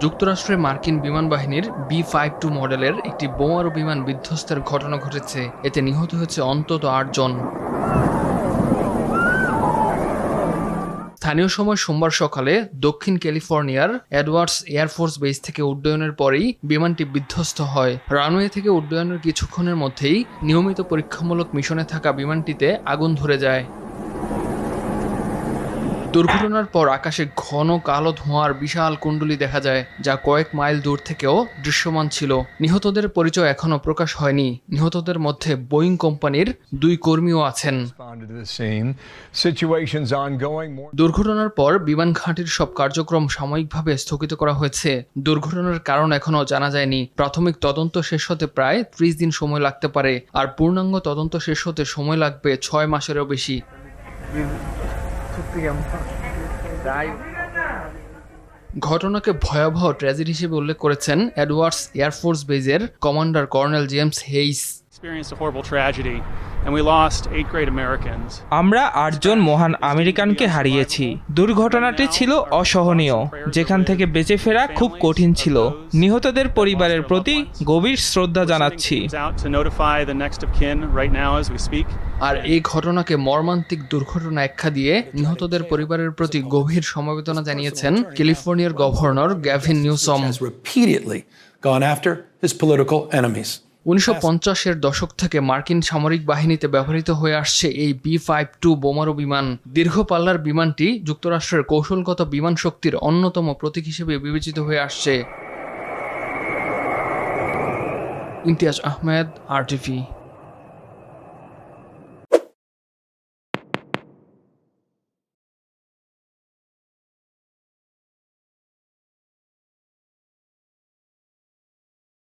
যুক্তরাষ্ট্রের মার্কিন বিমান বাহিনীর B-52 মডেলের একটি বোমারু বিমান বিধ্বস্তের ঘটনা ঘটেছে। এতে নিহত হয়েছে অন্তত ৮ জন। স্থানীয় সময় সোমবার সকালে দক্ষিণ ক্যালিফোর্নিয়ার এডওয়ার্ডস এয়ারফোর্স বেস থেকে উড্ডয়নের পরেই বিমানটি বিধ্বস্ত হয়। রানওয়ে থেকে উড্ডয়নের কিছুক্ষণের মধ্যেই নিয়মিত পরীক্ষামূলক মিশনে থাকা বিমানটিতে আগুন ধরে যায়। দুর্ঘটনার পর আকাশে ঘন কালো ধোঁয়ার বিশাল কুণ্ডলী দেখা যায়, যা কয়েক মাইল দূর থেকেও দৃশ্যমান ছিল। নিহতদের পরিচয় এখনও প্রকাশ হয়নি। নিহতদের মধ্যে বোয়িং কোম্পানির 2 কর্মীও আছেন। দুর্ঘটনার পর বিমান ঘাঁটির সব কার্যক্রম সাময়িকভাবে স্থগিত করা হয়েছে। দুর্ঘটনার কারণ এখনও জানা যায়নি। প্রাথমিক তদন্ত শেষ হতে প্রায় 30 দিন সময় লাগতে পারে, আর পূর্ণাঙ্গ তদন্ত শেষ হতে সময় লাগবে 6 মাসেরও বেশি। ঘটনাকে ভয়াবহ ট্র্যাজেডি হিসেবে উল্লেখ করেছেন এডওয়ার্ডস এয়ারফোর্স বেজের কমান্ডার কর্নেল জেমস হেইস। আমরা 8 জন মহান আমেরিকানকে হারিয়েছি। দুর্ঘটনাটি ছিল অসহনীয়, যেখান থেকে বেঁচে ফেরা খুব কঠিন ছিল। নিহতদের পরিবারের প্রতি গভীর শ্রদ্ধা জানাচ্ছি। আর এই ঘটনাকে মর্মান্তিক দুর্ঘটনা আখ্যা দিয়ে নিহতদের পরিবারের প্রতি গভীর সমবেদনা জানিয়েছেন ক্যালিফোর্নিয়ার গভর্নর গ্যাভিন নিউসম। 1950-এর দশক থেকে মার্কিন সামরিক বাহিনীতে ব্যবহৃত হয়ে আসছে এই B-52 বোমারু বিমান। দীর্ঘ পাল্লার বিমানটি যুক্তরাষ্ট্রের কৌশলগত বিমান শক্তির অন্যতম প্রতীক হিসেবে বিবেচিত হয়ে আসছে। ইমতিয়াজ আহমেদ, RTV।